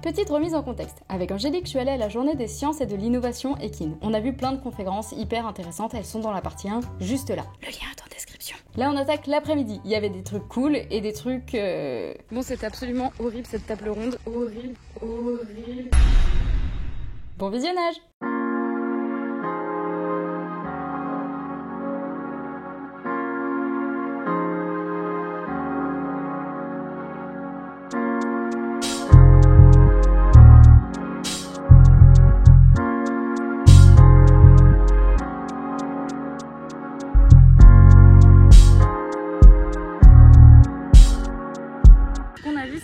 Petite remise en contexte. Avec Angélique, je suis allée à la journée des sciences et de l'innovation Ekin. On a vu plein de conférences hyper intéressantes, elles sont dans la partie 1, juste là. Le lien est en description. Là, on attaque l'après-midi. Il y avait des trucs cool et des trucs... Bon, c'était absolument horrible cette table ronde. Horrible. Bon visionnage!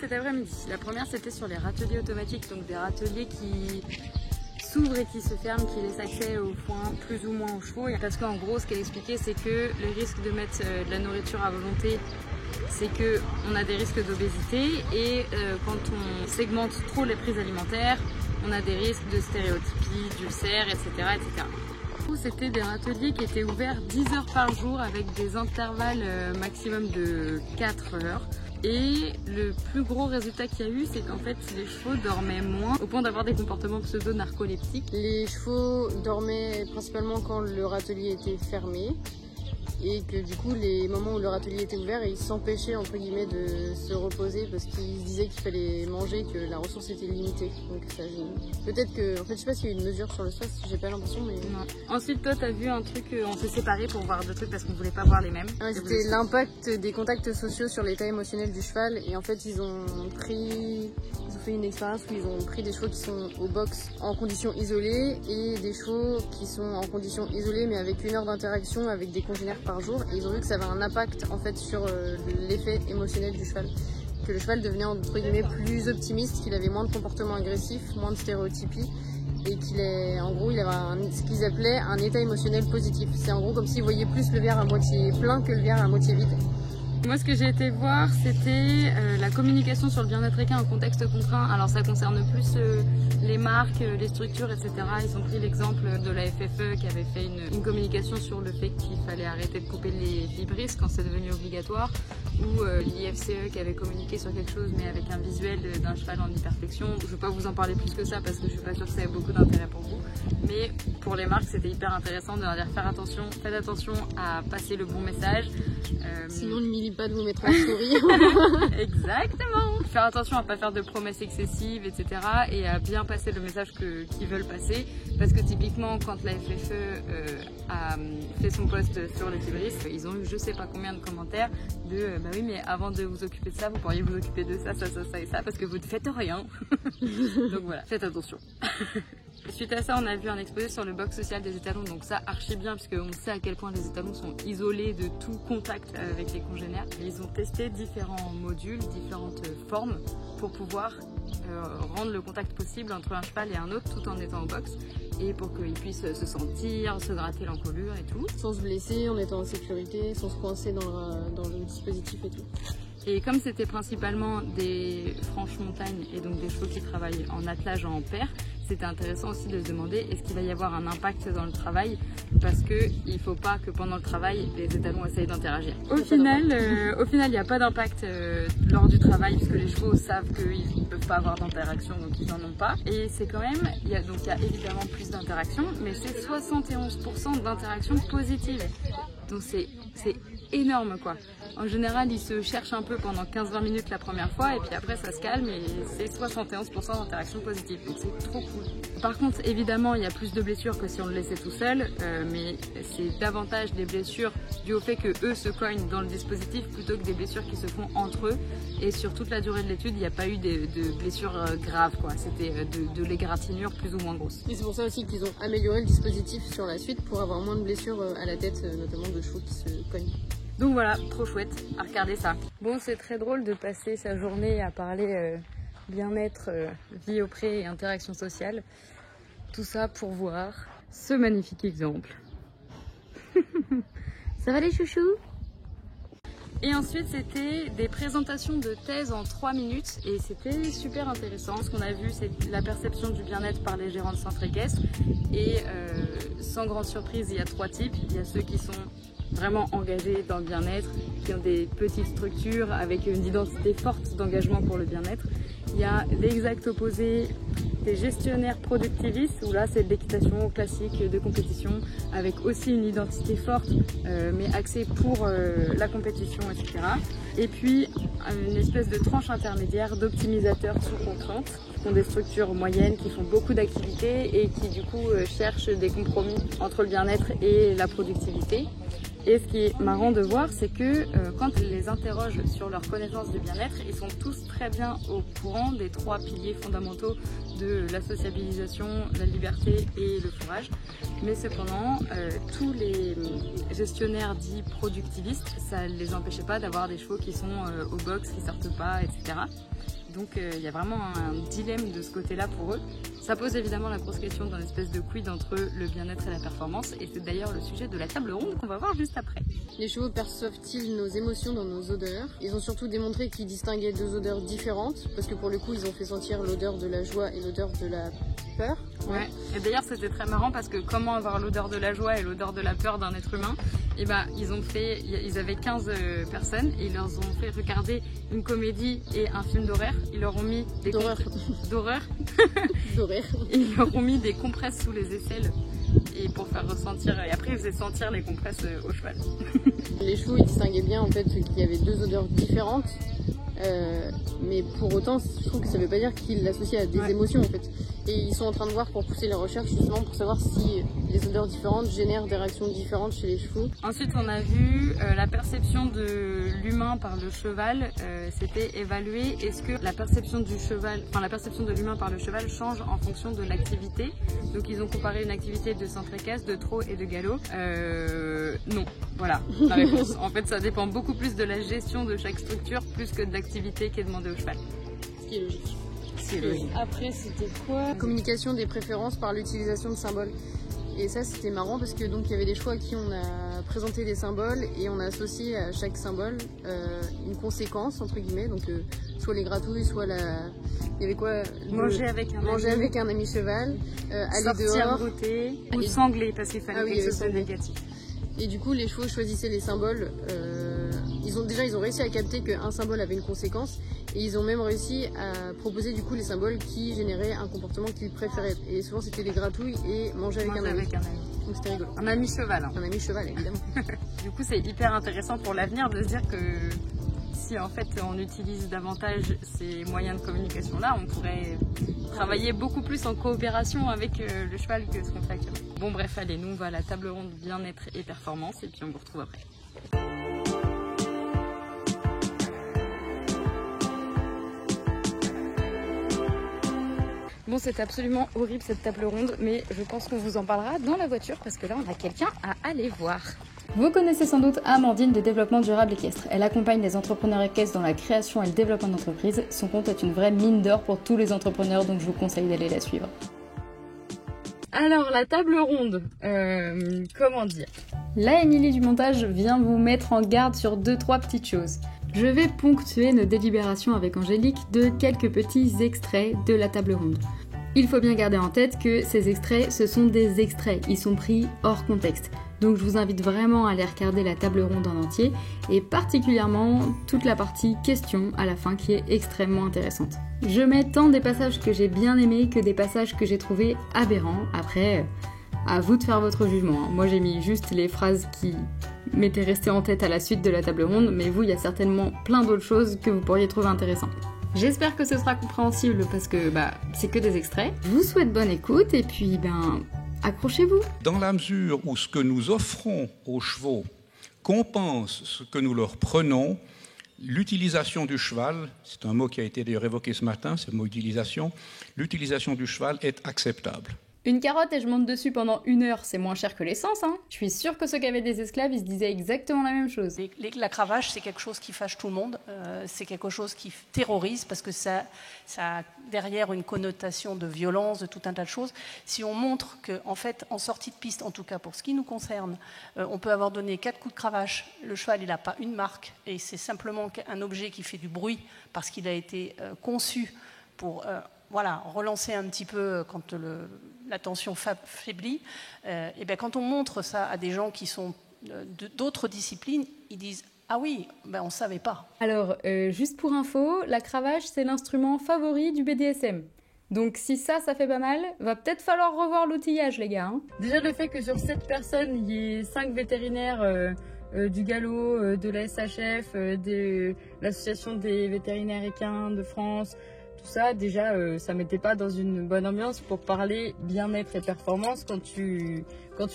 Cet après-midi. La première c'était sur les râteliers automatiques, donc des râteliers qui s'ouvrent et qui se ferment, qui laissent accès au foin plus ou moins aux chevaux. Parce qu'en gros ce qu'elle expliquait c'est que le risque de mettre de la nourriture à volonté, c'est qu'on a des risques d'obésité et quand on segmente trop les prises alimentaires, on a des risques de stéréotypie, d'ulcères, etc. C'était des râteliers qui étaient ouverts 10 heures par jour avec des intervalles maximum de 4 heures. Et le plus gros résultat qu'il y a eu, c'est qu'en fait les chevaux dormaient moins au point d'avoir des comportements pseudo-narcoleptiques. Les chevaux dormaient principalement quand le râtelier était fermé et que du coup les moments où le râtelier était ouvert, ils s'empêchaient entre guillemets de se reposer parce qu'ils se disaient qu'il fallait manger, que la ressource était limitée. Donc ça, peut-être que, en fait je sais pas s'il y a une mesure sur le stress, j'ai pas l'impression mais... Non. Ensuite toi t'as vu un truc, on s'est séparés pour voir deux trucs parce qu'on voulait pas voir les mêmes. Ouais, c'était l'impact des contacts sociaux sur l'état émotionnel du cheval et en fait ils ont fait une expérience où ils ont pris des chevaux qui sont au box en conditions isolées et des chevaux qui sont en conditions isolées mais avec 1 heure d'interaction avec des congénères par jour et ils ont vu que ça avait un impact en fait sur l'effet émotionnel du cheval, que le cheval devenait entre guillemets plus optimiste, qu'il avait moins de comportements agressifs, moins de stéréotypies et en gros il avait ce qu'ils appelaient un état émotionnel positif. C'est en gros comme s'il voyait plus le verre à moitié plein que le verre à moitié vide. Moi ce que j'ai été voir c'était la communication sur le bien-être équin en contexte contraint. Alors ça concerne plus les marques, les structures, etc. Ils ont pris l'exemple de la FFE qui avait fait une communication sur le fait qu'il fallait arrêter de couper les vibrisses quand c'est devenu obligatoire, ou l'IFCE qui avait communiqué sur quelque chose mais avec un visuel d'un cheval en hyperflexion. Je ne vais pas vous en parler plus que ça parce que je suis pas sûre que ça ait beaucoup d'intérêt pour vous, mais pour les marques c'était hyper intéressant de leur dire faites attention à passer le bon message. Sinon le millipede vous mettra en story. Exactement. Faire attention à pas faire de promesses excessives, etc. et à bien passer le message qu'ils veulent passer, parce que typiquement quand la FFE a fait son post sur les vibrisses, ils ont eu je sais pas combien de commentaires de bah oui mais avant de vous occuper de ça vous pourriez vous occuper de ça et ça parce que vous ne faites rien. Donc voilà, faites attention. Suite à ça, on a vu un exposé sur le box social des étalons, donc ça archi bien puisqu'on sait à quel point les étalons sont isolés de tout contact avec les congénères. Ils ont testé différents modules, différentes formes pour pouvoir rendre le contact possible entre un cheval et un autre tout en étant au box et pour qu'ils puissent se sentir, se gratter l'encolure et tout. Sans se blesser, en étant en sécurité, sans se coincer dans le dispositif et tout. Et comme c'était principalement des franches montagnes et donc des chevaux qui travaillent en attelage en paire, c'était intéressant aussi de se demander est-ce qu'il va y avoir un impact dans le travail, parce qu'il ne faut pas que pendant le travail les étalons essayent d'interagir. Au final, il n'y a pas d'impact lors du travail puisque les chevaux savent qu'ils ne peuvent pas avoir d'interaction donc ils n'en ont pas. Et c'est quand même, il y a évidemment plus d'interaction, mais c'est 71% d'interaction positive. Donc c'est énorme quoi. En général, ils se cherchent un peu pendant 15-20 minutes la première fois et puis après ça se calme et c'est 71% d'interaction positive. Donc c'est trop cool. Par contre, évidemment, il y a plus de blessures que si on le laissait tout seul, mais c'est davantage des blessures dues au fait que eux se cognent dans le dispositif plutôt que des blessures qui se font entre eux. Et sur toute la durée de l'étude, il n'y a pas eu de blessures graves quoi. C'était de l'égratignure plus ou moins grosse. Et c'est pour ça aussi qu'ils ont amélioré le dispositif sur la suite pour avoir moins de blessures à la tête, notamment de chevaux qui se cognent. Donc voilà, trop chouette, à regarder ça. Bon, c'est très drôle de passer sa journée à parler bien-être, vie au pré et interaction sociale. Tout ça pour voir ce magnifique exemple. Ça va les chouchous? Et ensuite, c'était des présentations de thèse en 3 minutes et c'était super intéressant. Ce qu'on a vu, c'est la perception du bien-être par les gérants de centres équestres. Et sans grande surprise, il y a 3 types. Il y a ceux qui sont vraiment engagés dans le bien-être, qui ont des petites structures avec une identité forte d'engagement pour le bien-être. Il y a l'exact opposé des gestionnaires productivistes, où là c'est de l'équitation classique de compétition, avec aussi une identité forte, mais axée pour la compétition, etc. Et puis une espèce de tranche intermédiaire d'optimisateurs sous contrainte, qui ont des structures moyennes, qui font beaucoup d'activités et qui du coup cherchent des compromis entre le bien-être et la productivité. Et ce qui est marrant de voir, c'est que quand ils les interrogent sur leur connaissance du bien-être, ils sont tous très bien au courant des 3 piliers fondamentaux de la sociabilisation, la liberté et le fourrage. Mais cependant, tous les gestionnaires dits productivistes, ça ne les empêchait pas d'avoir des chevaux qui sont au box, qui sortent pas, etc. Donc il y a vraiment un dilemme de ce côté-là pour eux. Ça pose évidemment la grosse question d'un espèce de quid entre le bien-être et la performance, et c'est d'ailleurs le sujet de la table ronde qu'on va voir juste après. Les chevaux perçoivent-ils nos émotions dans nos odeurs? Ils ont surtout démontré qu'ils distinguaient 2 odeurs différentes, parce que pour le coup ils ont fait sentir l'odeur de la joie et l'odeur de la peur. Ouais. Et d'ailleurs c'était très marrant parce que comment avoir l'odeur de la joie et l'odeur de la peur d'un être humain? Et ben ils avaient 15 personnes et ils leur ont fait regarder une comédie et un film d'horreur. Ils leur ont mis des D'horreur. Ils leur ont mis des compresses sous les aisselles et pour faire ressentir, et après ils faisaient sentir les compresses au cheval. Les chevaux ils distinguaient bien en fait qu'il y avait 2 odeurs différentes, mais pour autant je trouve que ça veut pas dire qu'ils l'associent à des émotions en fait. Et ils sont en train de voir pour pousser les recherches justement pour savoir si les odeurs différentes génèrent des réactions différentes chez les chevaux. Ensuite on a vu la perception de l'humain par le cheval, c'était évalué est-ce que la perception de l'humain par le cheval change en fonction de l'activité. Donc ils ont comparé une activité de centre-équestre, de trot et de galop. Non, voilà la réponse. En fait ça dépend beaucoup plus de la gestion de chaque structure plus que de l'activité qui est demandée au cheval. Ce qui est logique. logique. Après, c'était quoi? Communication des préférences par l'utilisation de symboles. Et ça, c'était marrant parce que donc il y avait des chevaux à qui on a présenté des symboles et on a associé à chaque symbole une conséquence entre guillemets. Donc soit les gratouilles, soit la. Il y avait quoi? Manger avec un ami cheval, aller sortir dehors, brouter, ou sangler parce qu'il fallait quelque chose de négatif. Et du coup, les chevaux choisissaient les symboles. Ils ont réussi à capter qu'un symbole avait une conséquence et ils ont même réussi à proposer du coup les symboles qui généraient un comportement qu'ils préféraient. Et souvent, c'était les gratouilles et manger avec un ami. Donc c'était rigolo. Un ami cheval. Hein. Un ami cheval, évidemment. Du coup, c'est hyper intéressant pour l'avenir de se dire que si en fait on utilise davantage ces moyens de communication-là, on pourrait travailler beaucoup plus en coopération avec le cheval que ce qu'on fait actuellement. Bon bref, allez, nous on va à la table ronde bien-être et performance et puis on vous retrouve après. Bon, c'est absolument horrible cette table ronde, mais je pense qu'on vous en parlera dans la voiture parce que là on a quelqu'un à aller voir. Vous connaissez sans doute Amandine de Développement Durable Équestre. Elle accompagne les entrepreneurs équestres dans la création et le développement d'entreprises. Son compte est une vraie mine d'or pour tous les entrepreneurs, donc je vous conseille d'aller la suivre. Alors, la table ronde, comment dire? Là, Émilie du montage vient vous mettre en garde sur 2-3 petites choses. Je vais ponctuer nos délibérations avec Angélique de quelques petits extraits de la table ronde. Il faut bien garder en tête que ces extraits, ce sont des extraits, ils sont pris hors contexte. Donc je vous invite vraiment à aller regarder la table ronde en entier et particulièrement toute la partie questions à la fin qui est extrêmement intéressante. Je mets tant des passages que j'ai bien aimés que des passages que j'ai trouvés aberrants. Après, à vous de faire votre jugement. Moi j'ai mis juste les phrases qui m'étaient restées en tête à la suite de la table ronde, mais vous, il y a certainement plein d'autres choses que vous pourriez trouver intéressantes. J'espère que ce sera compréhensible parce que c'est que des extraits. Je vous souhaite bonne écoute et puis accrochez-vous. Dans la mesure où ce que nous offrons aux chevaux compense ce que nous leur prenons, l'utilisation du cheval, c'est un mot qui a été d'ailleurs évoqué ce matin, c'est le mot utilisation, l'utilisation du cheval est acceptable. Une carotte et je monte dessus pendant 1 heure, c'est moins cher que l'essence, hein. Je suis sûre que ceux qui avaient des esclaves, ils se disaient exactement la même chose. La cravache, c'est quelque chose qui fâche tout le monde, c'est quelque chose qui terrorise parce que ça a derrière une connotation de violence, de tout un tas de choses. Si on montre qu'en fait, en sortie de piste, en tout cas pour ce qui nous concerne, on peut avoir donné 4 coups de cravache, le cheval il n'a pas une marque et c'est simplement un objet qui fait du bruit parce qu'il a été conçu pour relancer un petit peu quand la tension faiblit. Et bien, quand on montre ça à des gens qui sont d'autres disciplines, ils disent « Ah oui, ben on ne savait pas. Alors, juste pour info, la cravache, c'est l'instrument favori du BDSM. Donc si ça fait pas mal, va peut-être falloir revoir l'outillage, les gars. Hein. Déjà, le fait que sur 7 personnes, il y ait 5 vétérinaires du galop, de la SHF, de l'association des vétérinaires équins de France, tout ça, déjà, ça mettait pas dans une bonne ambiance pour parler bien-être et performance quand tu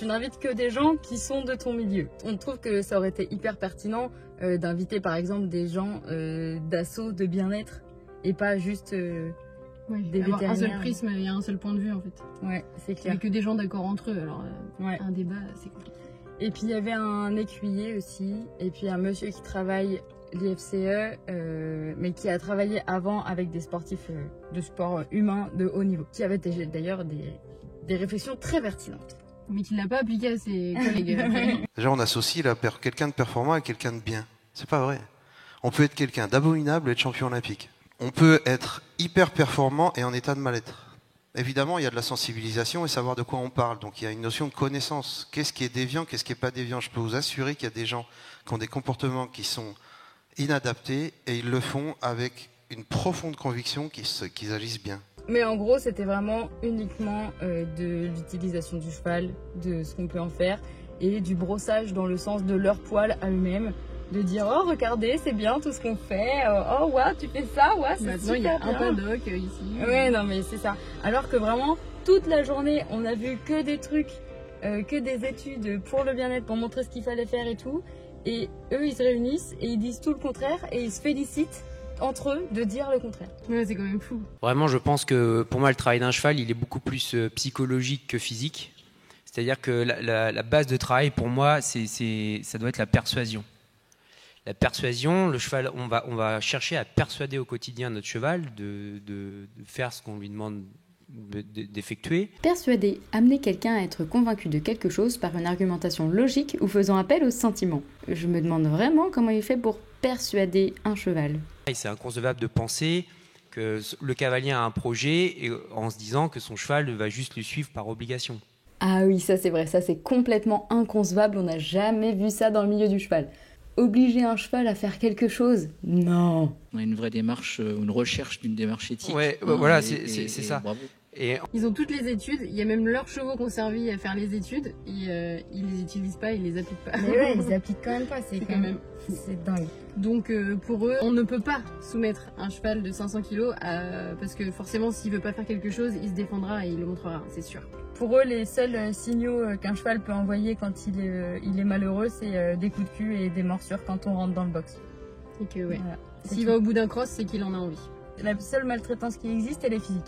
n'invites que des gens qui sont de ton milieu. On trouve que ça aurait été hyper pertinent d'inviter par exemple des gens d'assaut de bien-être et pas juste des vétérinaires. Un seul prisme et un seul point de vue en fait. Ouais, c'est clair. Et que des gens d'accord entre eux, alors un débat c'est compliqué. Et puis il y avait un écuyer aussi, et puis un monsieur qui travaille l'IFCE, mais qui a travaillé avant avec des sportifs de sport humain de haut niveau, qui avait d'ailleurs des réflexions très pertinentes. Mais qui ne l'a pas appliqué à ses collègues. Déjà, on associe quelqu'un de performant à quelqu'un de bien. C'est pas vrai. On peut être quelqu'un d'abominable et être champion olympique. On peut être hyper performant et en état de mal-être. Évidemment, il y a de la sensibilisation et savoir de quoi on parle. Donc, il y a une notion de connaissance. Qu'est-ce qui est déviant, qu'est-ce qui n'est pas déviant? Je peux vous assurer qu'il y a des gens qui ont des comportements qui sont inadaptés et ils le font avec une profonde conviction qu'ils agissent bien. Mais en gros, c'était vraiment uniquement de l'utilisation du cheval, de ce qu'on peut en faire, et du brossage dans le sens de leur poil à eux-mêmes, de dire oh regardez c'est bien tout ce qu'on fait, oh ouais tu fais ça, ouais c'est maintenant super il y a bien. un paddock ici. Ouais non mais c'est ça. Alors que vraiment toute la journée on a vu que des trucs, que des études pour le bien-être, pour montrer ce qu'il fallait faire et tout, et eux ils se réunissent et ils disent tout le contraire et ils se félicitent entre eux de dire le contraire. Ouais, c'est quand même fou. Vraiment, je pense que pour moi, le travail d'un cheval, il est beaucoup plus psychologique que physique. C'est-à-dire que la base de travail, pour moi, ça doit être la persuasion. La persuasion, le cheval, on va chercher à persuader au quotidien notre cheval de faire ce qu'on lui demande d'effectuer. Persuader, amener quelqu'un à être convaincu de quelque chose par une argumentation logique ou faisant appel aux sentiments. Je me demande vraiment comment il fait pour persuader un cheval. C'est inconcevable de penser que le cavalier a un projet et en se disant que son cheval va juste lui suivre par obligation. Ah oui, ça c'est vrai, ça c'est complètement inconcevable, on n'a jamais vu ça dans le milieu du cheval. Obliger un cheval à faire quelque chose? Non. On a une vraie démarche, une recherche d'une démarche éthique. Ouais, voilà, c'est ça. Bravo. Et ils ont toutes les études, il y a même leurs chevaux qui ont servi à faire les études, et ils les utilisent pas, ils les appliquent pas. Mais ouais, ils appliquent quand même pas, c'est quand même c'est dingue. Donc pour eux, on ne peut pas soumettre un cheval de 500 kg parce que forcément s'il veut pas faire quelque chose, il se défendra et il le montrera, c'est sûr. Pour eux, les seuls signaux qu'un cheval peut envoyer quand il est malheureux, c'est des coups de cul et des morsures quand on rentre dans le box. Et que ouais. Voilà. S'il va au bout d'un cross, c'est qu'il en a envie. La seule maltraitance qui existe, elle est physique.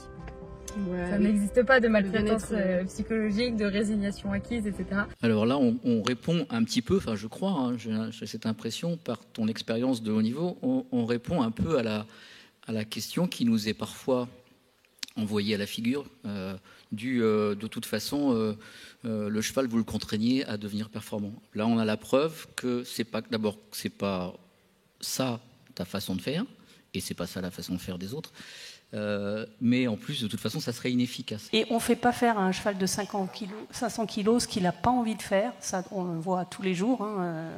Ouais, ça n'existe pas de maltraitance psychologique, de résignation acquise, etc. Alors là, on répond un petit peu, enfin je crois, hein, j'ai cette impression, par ton expérience de haut niveau, on répond un peu à la question qui nous est parfois envoyée à la figure, de toute façon, le cheval, vous le contraignez à devenir performant. Là, on a la preuve que c'est pas ça ta façon de faire, et c'est pas ça la façon de faire des autres. Mais en plus, de toute façon, ça serait inefficace. Et on ne fait pas faire à un cheval de 500 kilos ce qu'il n'a pas envie de faire. Ça, on le voit tous les jours. Hein.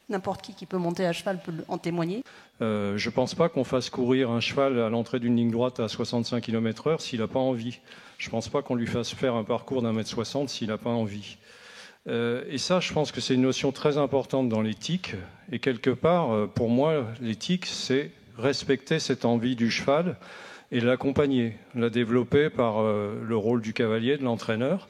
N'importe qui peut monter à cheval peut en témoigner. Je ne pense pas qu'on fasse courir un cheval à l'entrée d'une ligne droite à 65 km/h s'il n'a pas envie. Je ne pense pas qu'on lui fasse faire un parcours d'1,60 m s'il n'a pas envie. Et ça, je pense que c'est une notion très importante dans l'éthique. Et quelque part, pour moi, l'éthique, c'est respecter cette envie du cheval et l'accompagner, la développer par le rôle du cavalier, de l'entraîneur,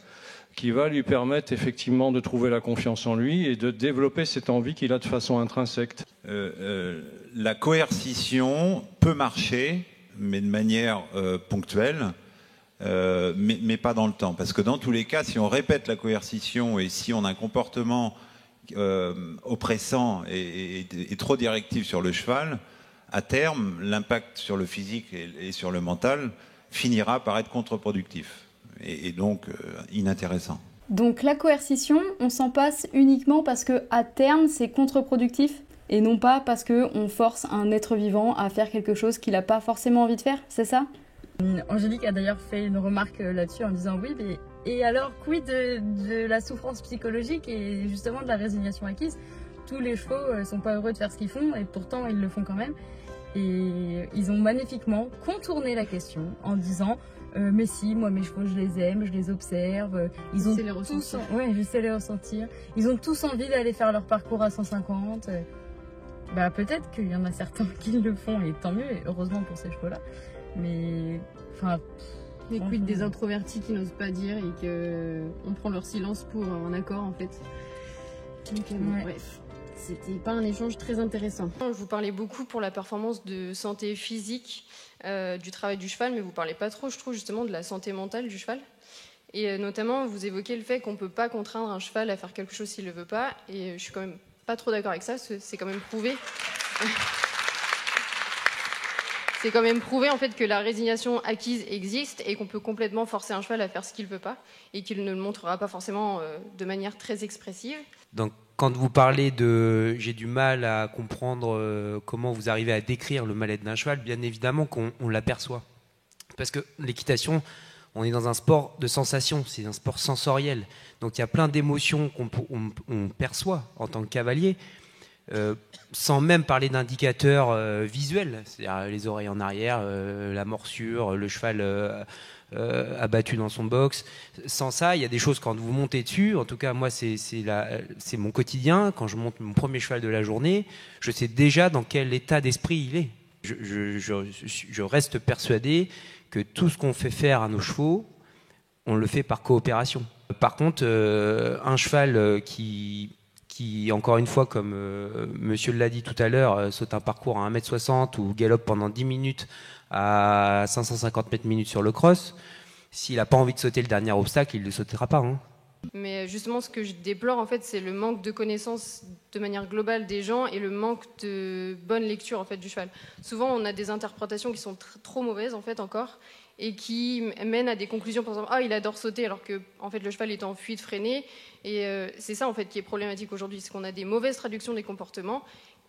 qui va lui permettre effectivement de trouver la confiance en lui et de développer cette envie qu'il a de façon intrinsèque. La coercition peut marcher, mais de manière ponctuelle, mais pas dans le temps. Parce que dans tous les cas, si on répète la coercition et si on a un comportement oppressant et trop directif sur le cheval, à terme, l'impact sur le physique et sur le mental finira par être contre-productif et donc inintéressant. Donc la coercition, on s'en passe uniquement parce que à terme c'est contre-productif et non pas parce qu'on force un être vivant à faire quelque chose qu'il n'a pas forcément envie de faire, c'est ça? Angélique a d'ailleurs fait une remarque là-dessus en disant oui, mais et alors quid de la souffrance psychologique et justement de la résignation acquise? tous les chevaux sont pas heureux de faire ce qu'ils font, et pourtant ils le font quand même. Et ils ont magnifiquement contourné la question en disant mais si, moi mes chevaux je les aime, je les observe, ils ont tous, ouais, je sais les ressentir. Ils ont tous envie d'aller faire leur parcours à 150. Bah peut-être qu'il y en a certains qui le font et tant mieux, et heureusement pour ces chevaux-là. Mais enfin. Mais quid des introvertis qui n'osent pas dire et que on prend leur silence pour un accord en fait. Donc, bref. C'était pas un échange très intéressant. Je vous parlais beaucoup pour la performance de santé physique du travail du cheval, mais vous parlez pas trop, je trouve, justement de la santé mentale du cheval. Et notamment, vous évoquez le fait qu'on peut pas contraindre un cheval à faire quelque chose s'il le veut pas. Et je suis quand même pas trop d'accord avec ça, c'est quand même prouvé. C'est quand même prouvé en fait que la résignation acquise existe et qu'on peut complètement forcer un cheval à faire ce qu'il veut pas et qu'il ne le montrera pas forcément de manière très expressive. Donc, quand vous parlez de « j'ai du mal à comprendre comment vous arrivez à décrire le mal-être d'un cheval », bien évidemment qu'on l'aperçoit. Parce que l'équitation, on est dans un sport de sensation, c'est un sport sensoriel. Donc il y a plein d'émotions qu'on perçoit en tant que cavalier, sans même parler d'indicateurs visuels, c'est-à-dire les oreilles en arrière, la morsure, le cheval abattu dans son box. Sans ça, il y a des choses quand vous montez dessus. En tout cas, moi, c'est mon quotidien. Quand je monte mon premier cheval de la journée, je sais déjà dans quel état d'esprit il est. Je reste persuadé que tout ce qu'on fait faire à nos chevaux, on le fait par coopération. Par contre, un cheval qui, encore une fois, comme monsieur l'a dit tout à l'heure, saute un parcours à 1m60 ou galope pendant 10 minutes à 550 mètres minutes sur le cross, s'il n'a pas envie de sauter le dernier obstacle, il ne le sautera pas. Hein. Mais justement, ce que je déplore, en fait, c'est le manque de connaissances de manière globale des gens et le manque de bonne lecture en fait, du cheval. Souvent, on a des interprétations qui sont trop mauvaises, en fait, encore, et qui mènent à des conclusions, par exemple, il adore sauter, alors que en fait, le cheval est en fuite freinée. Et c'est ça, en fait, qui est problématique aujourd'hui, c'est qu'on a des mauvaises traductions des comportements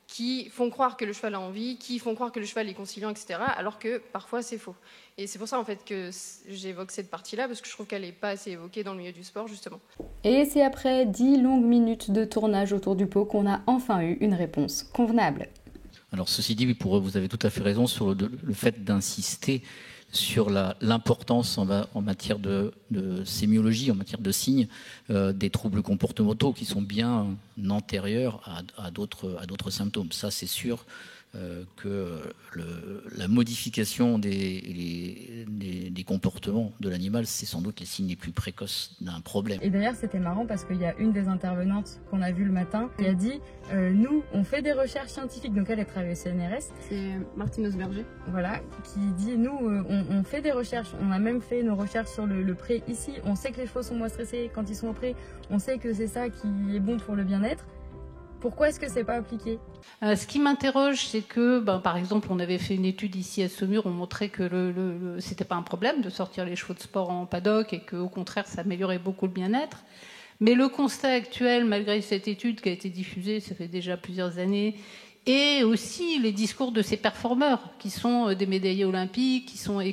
qui font croire que le cheval a envie, qui font croire que le cheval est conciliant, etc., alors que parfois c'est faux. Et c'est pour ça en fait que j'évoque cette partie-là, parce que je trouve qu'elle n'est pas assez évoquée dans le milieu du sport, justement. Et c'est après 10 longues minutes de tournage autour du pot qu'on a enfin eu une réponse convenable. Alors ceci dit, vous avez tout à fait raison sur le fait d'insister sur l'importance en matière de sémiologie, en matière de signes, des troubles comportementaux qui sont bien antérieurs à d'autres symptômes. Ça, c'est sûr que la modification des comportements de l'animal, c'est sans doute les signes les plus précoces d'un problème. Et d'ailleurs, c'était marrant parce qu'il y a une des intervenantes qu'on a vue le matin qui a dit nous, on fait des recherches scientifiques. Donc elle travaille au CNRS. C'est Martine Osberger. Voilà, qui dit nous, on fait des recherches. On a même fait nos recherches sur le pré ici. On sait que les chevaux sont moins stressés quand ils sont au pré. On sait que c'est ça qui est bon pour le bien-être. Pourquoi est-ce que c'est pas appliqué ? Ce qui m'interroge, c'est que, par exemple, on avait fait une étude ici à Saumur, on montrait que c'était pas un problème de sortir les chevaux de sport en paddock et qu'au contraire, ça améliorait beaucoup le bien-être. Mais le constat actuel, malgré cette étude qui a été diffusée, ça fait déjà plusieurs années, et aussi les discours de ces performeurs qui sont des médaillés olympiques,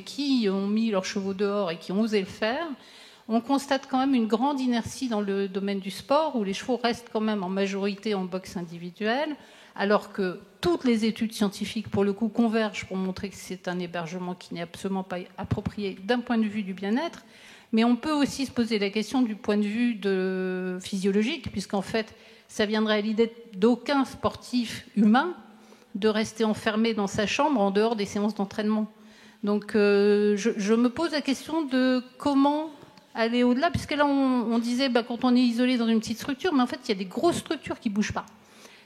qui ont mis leurs chevaux dehors et qui ont osé le faire, on constate quand même une grande inertie dans le domaine du sport, où les chevaux restent quand même en majorité en boxe individuelle, alors que toutes les études scientifiques, pour le coup, convergent pour montrer que c'est un hébergement qui n'est absolument pas approprié d'un point de vue du bien-être. Mais on peut aussi se poser la question du point de vue physiologique, puisqu'en fait, ça viendrait à l'idée d'aucun sportif humain de rester enfermé dans sa chambre en dehors des séances d'entraînement. Donc je me pose la question de comment aller au-delà, puisque là on disait quand on est isolé dans une petite structure, mais en fait il y a des grosses structures qui ne bougent pas.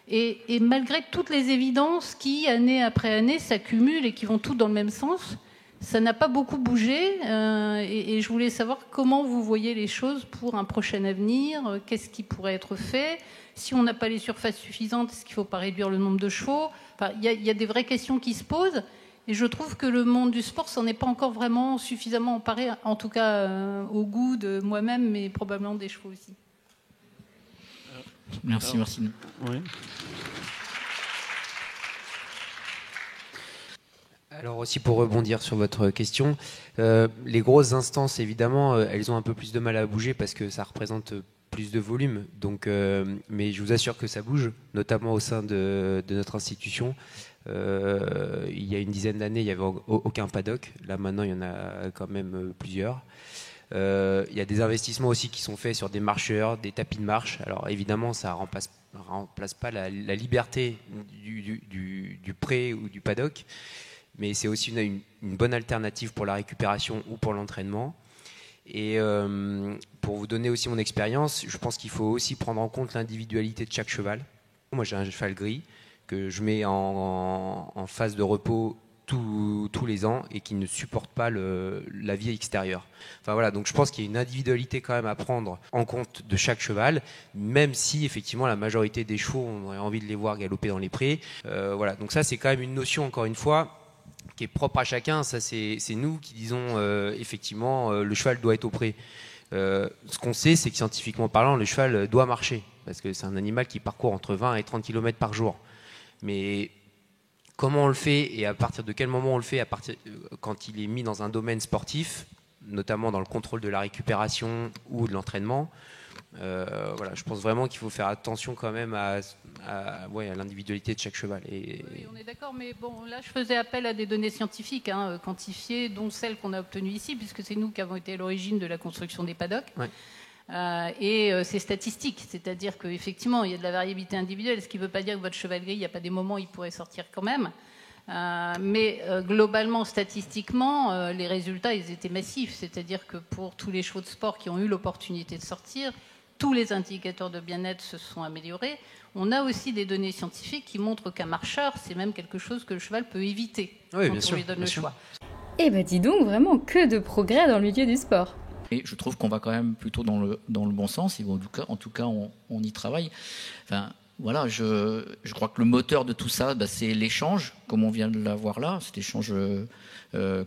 Et malgré toutes les évidences qui, année après année, s'accumulent et qui vont toutes dans le même sens, ça n'a pas beaucoup bougé. Et je voulais savoir comment vous voyez les choses pour un prochain avenir, qu'est-ce qui pourrait être fait, si on n'a pas les surfaces suffisantes, est-ce qu'il ne faut pas réduire le nombre de chevaux ? Enfin, il y a des vraies questions qui se posent. Et je trouve que le monde du sport s'en est pas encore vraiment suffisamment emparé, en tout cas au goût de moi-même, mais probablement des chevaux aussi. Merci, Martine. Oui. Alors aussi pour rebondir sur votre question, les grosses instances, évidemment, elles ont un peu plus de mal à bouger parce que ça représente plus de volume. Donc, mais je vous assure que ça bouge, notamment au sein de notre institution. Il y a une dizaine d'années, il n'y avait aucun paddock. Là, maintenant, il y en a quand même plusieurs. Il y a des investissements aussi qui sont faits sur des marcheurs, des tapis de marche. Alors, évidemment, ça ne remplace pas la liberté du pré ou du paddock, mais c'est aussi une bonne alternative pour la récupération ou pour l'entraînement. Et pour vous donner aussi mon expérience, je pense qu'il faut aussi prendre en compte l'individualité de chaque cheval. Moi, j'ai un cheval gris que je mets en phase de repos tous les ans et qui ne supporte pas la vie extérieure. Enfin voilà, donc je pense qu'il y a une individualité quand même à prendre en compte de chaque cheval, même si effectivement la majorité des chevaux, on aurait envie de les voir galoper dans les prés. Voilà, donc ça c'est quand même une notion, encore une fois, qui est propre à chacun. Ça c'est nous qui disons effectivement le cheval doit être au pré. Ce qu'on sait, c'est que scientifiquement parlant, le cheval doit marcher, parce que c'est un animal qui parcourt entre 20 et 30 km par jour. Mais comment on le fait et à partir de quel moment on le fait, quand il est mis dans un domaine sportif, notamment dans le contrôle de la récupération ou de l'entraînement, voilà, je pense vraiment qu'il faut faire attention quand même à l'individualité de chaque cheval. Oui, on est d'accord, mais bon, là je faisais appel à des données scientifiques quantifiées, dont celles qu'on a obtenues ici, puisque c'est nous qui avons été à l'origine de la construction des paddocks. Ouais. C'est statistique, c'est-à-dire qu'effectivement il y a de la variabilité individuelle, ce qui ne veut pas dire que votre cheval gris, il n'y a pas des moments où il pourrait sortir quand même, mais globalement, statistiquement, les résultats ils étaient massifs, c'est-à-dire que pour tous les chevaux de sport qui ont eu l'opportunité de sortir, tous les indicateurs de bien-être se sont améliorés. On a aussi des données scientifiques qui montrent qu'un marcheur, c'est même quelque chose que le cheval peut éviter quand on lui donne le choix. Eh ben dis donc, vraiment que de progrès dans le milieu du sport. Et je trouve qu'on va quand même plutôt dans le bon sens, et en tout cas on y travaille. Enfin, voilà, je crois que le moteur de tout ça, c'est l'échange, comme on vient de l'avoir là, cet échange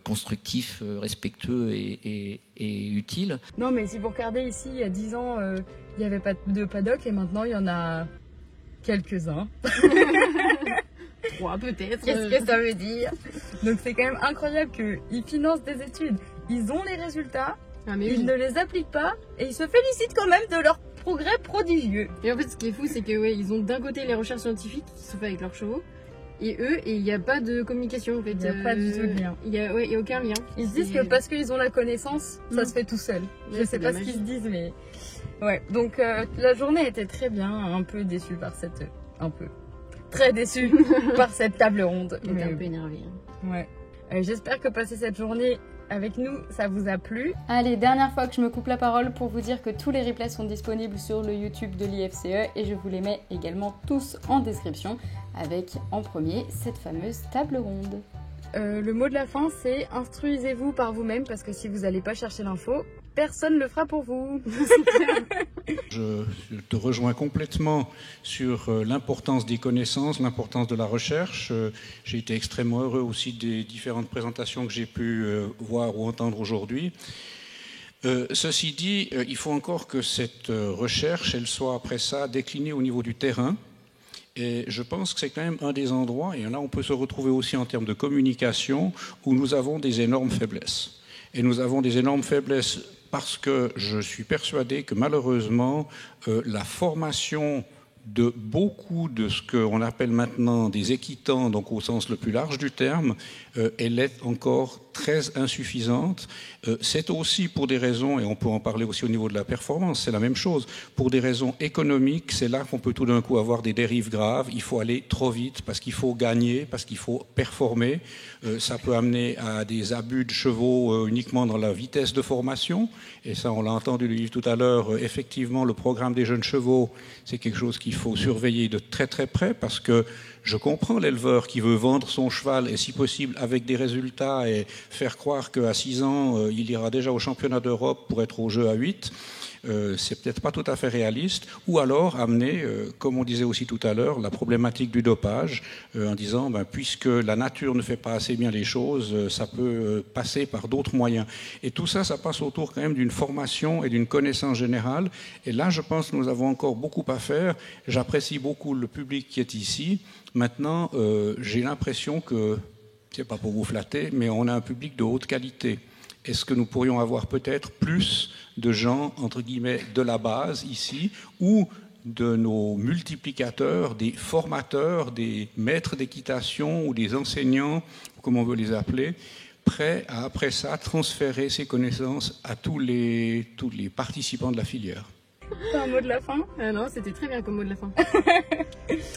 constructif, respectueux et utile. Non, mais si vous regardez ici, il y a 10 ans, il n'y avait pas de paddock, et maintenant il y en a quelques-uns. 3 peut-être. Qu'est-ce que ça veut dire? Donc c'est quand même incroyable qu'ils financent des études, ils ont les résultats, ils ne les appliquent pas, et ils se félicitent quand même de leur progrès prodigieux. Et en fait, ce qui est fou, c'est que ils ont d'un côté les recherches scientifiques qui sont faites avec leurs chevaux, et il n'y a pas de communication en fait. Il n'y a pas du tout de lien. Il n'y a aucun lien. Ils se disent que parce qu'ils ont la connaissance, ça se fait tout seul. Je sais pas ce qu'ils se disent, mais ouais. Donc la journée était très bien, un peu déçue par très déçue par cette table ronde. Mais un peu énervé. Ouais. J'espère que passer cette journée avec nous, ça vous a plu. Allez, dernière fois que je me coupe la parole pour vous dire que tous les replays sont disponibles sur le YouTube de l'IFCE et je vous les mets également tous en description avec en premier cette fameuse table ronde. Le mot de la fin, c'est instruisez-vous par vous-même parce que si vous n'allez pas chercher l'info, personne ne le fera pour vous. Je te rejoins complètement sur l'importance des connaissances, l'importance de la recherche. J'ai été extrêmement heureux aussi des différentes présentations que j'ai pu voir ou entendre aujourd'hui. Ceci dit, il faut encore que cette recherche, elle soit après ça déclinée au niveau du terrain. Et je pense que c'est quand même un des endroits, et là on peut se retrouver aussi en termes de communication, où nous avons des énormes faiblesses. Et nous avons des énormes faiblesses parce que je suis persuadé que malheureusement, la formation de beaucoup de ce qu'on appelle maintenant des équitants, donc au sens le plus large du terme, elle est encore très insuffisante. C'est aussi pour des raisons, et on peut en parler aussi au niveau de la performance, c'est la même chose, pour des raisons économiques, c'est là qu'on peut tout d'un coup avoir des dérives graves. Il faut aller trop vite parce qu'il faut gagner, parce qu'il faut performer. Ça peut amener à des abus de chevaux uniquement dans la vitesse de formation, et ça on l'a entendu le livre tout à l'heure, effectivement le programme des jeunes chevaux, c'est quelque chose qu'il faut surveiller de très très près, parce que je comprends l'éleveur qui veut vendre son cheval et si possible avec des résultats et faire croire qu'à 6 ans, il ira déjà au championnat d'Europe pour être au jeu à 8. C'est peut-être pas tout à fait réaliste. Ou alors amener, comme on disait aussi tout à l'heure, la problématique du dopage en disant, puisque la nature ne fait pas assez bien les choses, ça peut passer par d'autres moyens. Et tout ça, ça passe autour quand même d'une formation et d'une connaissance générale. Et là, je pense que nous avons encore beaucoup à faire. J'apprécie beaucoup le public qui est ici. Maintenant, j'ai l'impression que, c'est pas pour vous flatter, mais on a un public de haute qualité. est-ce que nous pourrions avoir peut-être plus de gens, entre guillemets, de la base ici, ou de nos multiplicateurs, des formateurs, des maîtres d'équitation ou des enseignants, comme on veut les appeler, prêts à, après ça, transférer ces connaissances à tous les participants de la filière. T'as un mot de la fin? Non, c'était très bien comme mot de la fin.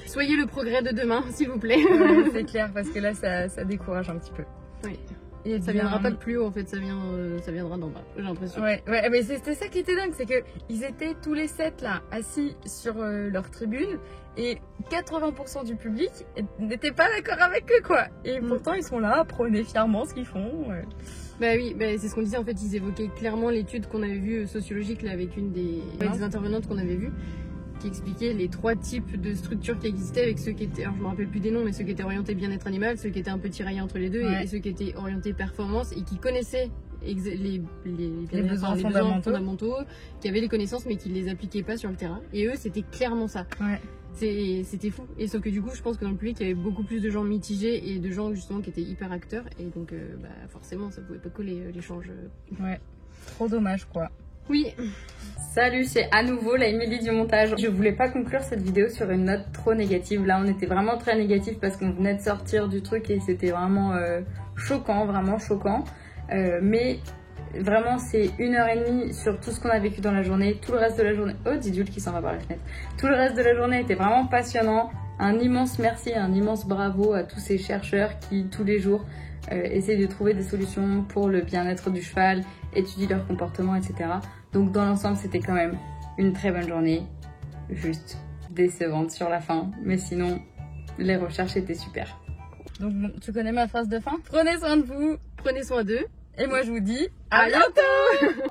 Soyez le progrès de demain, s'il vous plaît. Ouais, c'est clair, parce que là, ça décourage un petit peu. Oui. Et ça viendra pas de plus haut, en fait, ça viendra d'en bas, j'ai l'impression. Ouais, mais c'était ça qui était dingue, c'est qu'ils étaient tous les 7 là, assis sur leur tribune, et 80% du public n'était pas d'accord avec eux, quoi. Et pourtant, ils sont là, prôner fièrement ce qu'ils font. Bah oui, c'est ce qu'on disait, en fait, ils évoquaient clairement l'étude qu'on avait vue sociologique, là, avec une des intervenantes qu'on avait vues, qui expliquait les 3 types de structures qui existaient, avec ceux qui étaient, alors je me rappelle plus des noms, mais ceux qui étaient orientés bien-être animal, ceux qui étaient un peu tiraillés entre les deux, et ceux qui étaient orientés performance, et qui connaissaient les besoins fondamentaux, qui avaient les connaissances, mais qui ne les appliquaient pas sur le terrain. Et eux, c'était clairement ça. Ouais. C'était fou. Et sauf que du coup, je pense que dans le public, il y avait beaucoup plus de gens mitigés et de gens justement qui étaient hyper acteurs. Et donc, forcément, ça pouvait pas coller l'échange. Ouais, trop dommage, quoi. Oui. Salut, c'est à nouveau la Émilie du montage. Je voulais pas conclure cette vidéo sur une note trop négative. Là, on était vraiment très négatif parce qu'on venait de sortir du truc et c'était vraiment choquant, vraiment choquant. Mais vraiment, c'est 1h30 sur tout ce qu'on a vécu dans la journée. Tout le reste de la journée... Oh, Didule qui s'en va par la fenêtre. Tout le reste de la journée était vraiment passionnant. Un immense merci, un immense bravo à tous ces chercheurs qui, tous les jours, essayent de trouver des solutions pour le bien-être du cheval, étudient leur comportement, etc. Donc dans l'ensemble, c'était quand même une très bonne journée, juste décevante sur la fin, mais sinon, les recherches étaient super. Donc bon, tu connais ma phrase de fin? Prenez soin de vous, prenez soin d'eux, et moi je vous dis à bientôt.